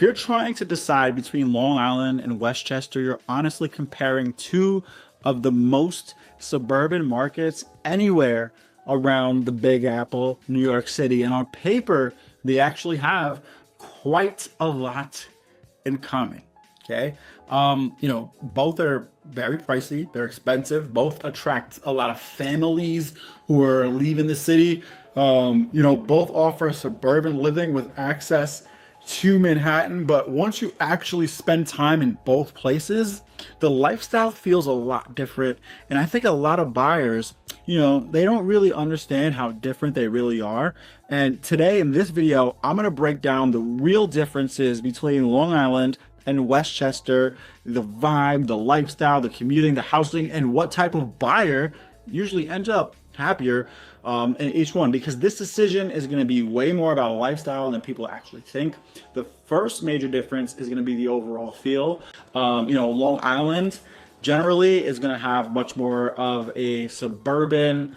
If you're trying to decide between Long Island and Westchester, you're honestly comparing two of the most suburban markets anywhere around the Big Apple, New York City. And on paper, they actually have quite a lot in common. Okay. Both are very pricey. They're expensive. Both attract a lot of families who are leaving the city. Both offer suburban living with access to Manhattan. But once you actually spend time in both places, the lifestyle feels a lot different. And I think a lot of buyers, they don't really understand how different they really are. And today in this video, I'm going to break down the real differences between Long Island and Westchester, the vibe, the lifestyle, the commuting, the housing, and what type of buyer usually ends up happier in each one, because this decision is going to be way more about lifestyle than people actually think. The first major difference is going to be the overall feel. Long Island generally is going to have much more of a suburban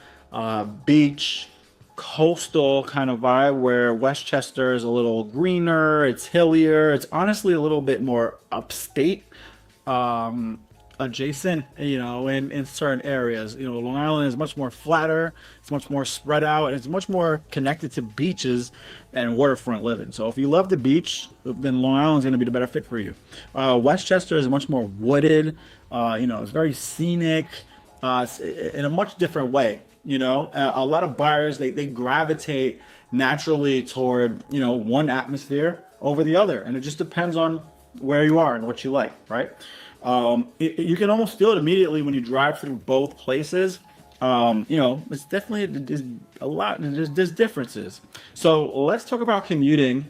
beach coastal kind of vibe, where Westchester is a little greener, it's hillier, it's honestly a little bit more upstate adjacent, in certain areas. Long Island is much more flatter, it's much more spread out, and it's much more connected to beaches and waterfront living. So if you love the beach, then Long Island is going to be the better fit for you. Westchester is much more wooded, it's very scenic, in a much different way. A lot of buyers, they gravitate naturally toward, one atmosphere over the other. And it just depends on where you are and what you like, right? You can almost feel it immediately when you drive through both places. It's definitely, there's differences. So let's talk about commuting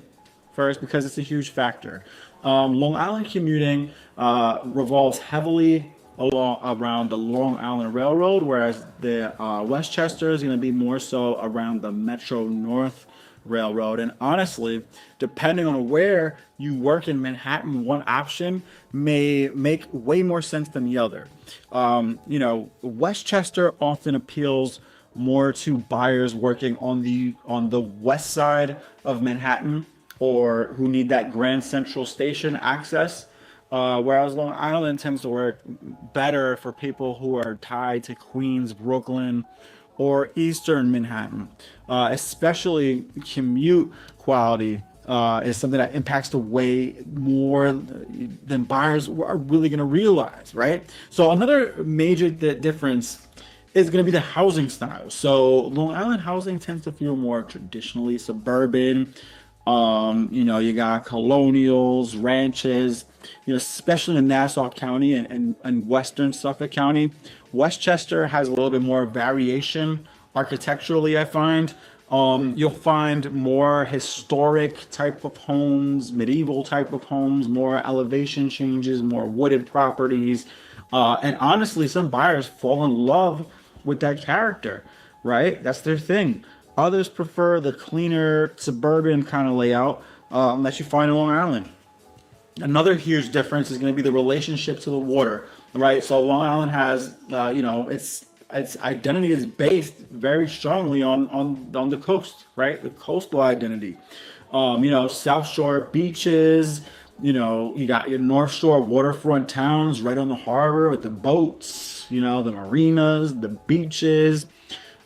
first, because it's a huge factor. Long Island commuting revolves heavily around the Long Island Railroad, whereas the Westchester is going to be more so around the Metro North Railroad. And honestly, depending on where you work in Manhattan, one option may make way more sense than the other. Westchester often appeals more to buyers working on the west side of Manhattan, or who need that Grand Central Station access. Whereas Long Island tends to work better for people who are tied to Queens, Brooklyn, or Eastern Manhattan. Especially commute quality is something that impacts the way more than buyers are really going to realize, right? So another major difference is going to be the housing style. So Long Island housing tends to feel more traditionally suburban. You got colonials, ranches, especially in Nassau County and Western Suffolk County. Westchester has a little bit more variation architecturally, I find. You'll find more historic type of homes, medieval type of homes, more elevation changes, more wooded properties. And honestly, some buyers fall in love with that character, right? That's their thing. Others prefer the cleaner suburban kind of layout that you find in Long Island. Another huge difference is going to be the relationship to the water, right? So Long Island has, its identity is based very strongly on the coast, right? The coastal identity. South Shore beaches. You got your North Shore waterfront towns right on the harbor with the boats. The marinas, the beaches.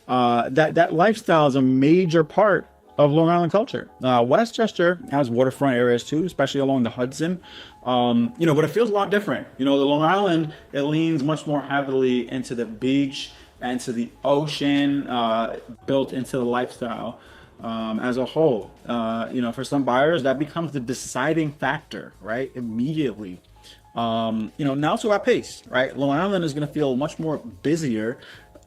That lifestyle is a major part of Long Island culture. Westchester has waterfront areas too, especially along the Hudson. But it feels a lot different. The Long Island, it leans much more heavily into the beach and to the ocean, built into the lifestyle as a whole. For some buyers, that becomes the deciding factor, right? Immediately. Now to our pace, right? Long Island is going to feel much more busier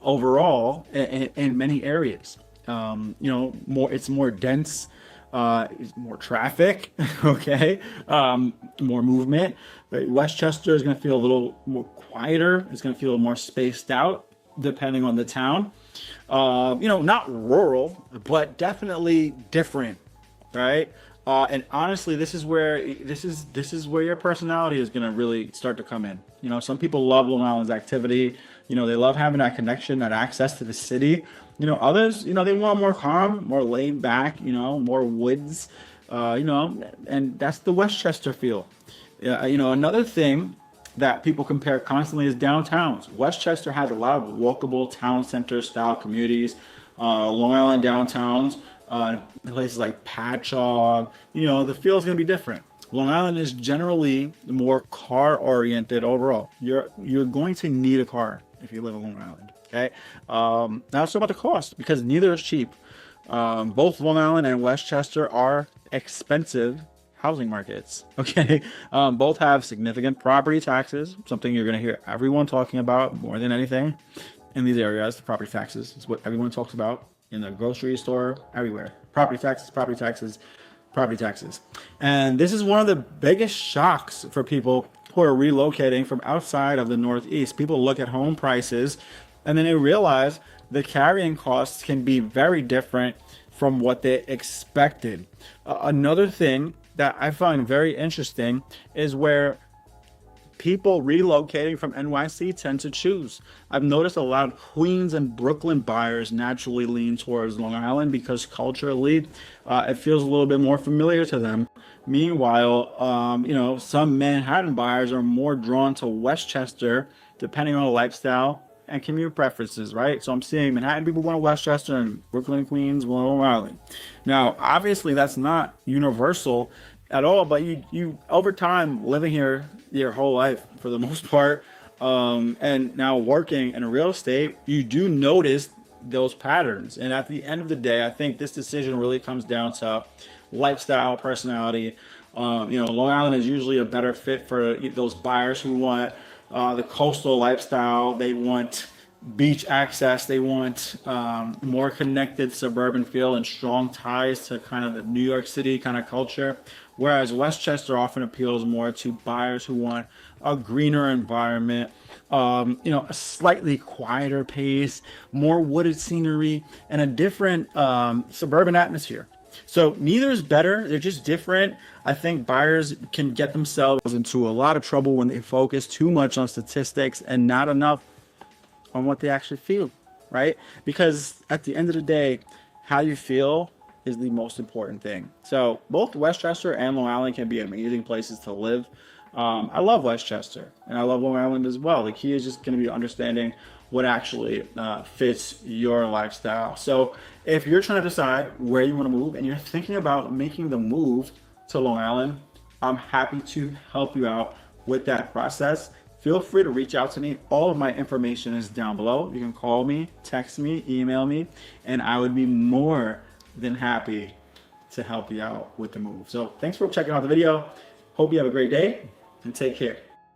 overall in many areas. It's more dense, it's more traffic, okay, more movement. Westchester is going to feel a little more quieter. It's going to feel more spaced out depending on the town. Not rural, but definitely different, right? And honestly, this is where your personality is going to really start to come in. Some people love Long Island's activity. They love having that connection, that access to the city. Others, they want more calm, more laid back, more woods, and that's the Westchester feel. Another thing that people compare constantly is downtowns. Westchester has a lot of walkable town center style communities. Long Island downtowns, places like Patchogue, the feel is going to be different. Long Island is generally more car oriented overall. You're going to need a car if you live in Long Island. Okay. Now it's about the cost, because neither is cheap. Both Long Island and Westchester are expensive housing markets. Okay. Both have significant property taxes, something you're going to hear everyone talking about more than anything in these areas. Property taxes is what everyone talks about in the grocery store, everywhere. Property taxes, property taxes, property taxes. And this is one of the biggest shocks for people who are relocating from outside of the Northeast. People look at home prices and then they realize the carrying costs can be very different from what they expected. Another thing that I find very interesting is where people relocating from NYC tend to choose. I've noticed a lot of Queens and Brooklyn buyers naturally lean towards Long Island because culturally it feels a little bit more familiar to them. Meanwhile, some Manhattan buyers are more drawn to Westchester depending on the lifestyle and commute preferences, right? So I'm seeing Manhattan people going to Westchester and Brooklyn and Queens going to Long Island. Now, obviously that's not universal at all, but you over time living here your whole life for the most part, and now working in real estate, you do notice those patterns. And at the end of the day, I think this decision really comes down to lifestyle, personality. Long Island is usually a better fit for those buyers who want the coastal lifestyle. They want beach access. They want more connected suburban feel and strong ties to kind of the New York City kind of culture. Whereas Westchester often appeals more to buyers who want a greener environment, a slightly quieter pace, more wooded scenery, and a different suburban atmosphere. So neither is better. They're just different. I think buyers can get themselves into a lot of trouble when they focus too much on statistics and not enough on what they actually feel, right? Because at the end of the day, how you feel is the most important thing. So both Westchester and Long Island can be amazing places to live. I love Westchester and I love Long Island as well. The key is just going to be understanding what actually fits your lifestyle. So if you're trying to decide where you want to move and you're thinking about making the move to Long Island, I'm happy to help you out with that process. Feel free to reach out to me. All of my information is down below. You can call me, text me, email me, and I would be more than happy to help you out with the move. So thanks for checking out the video. Hope you have a great day and take care.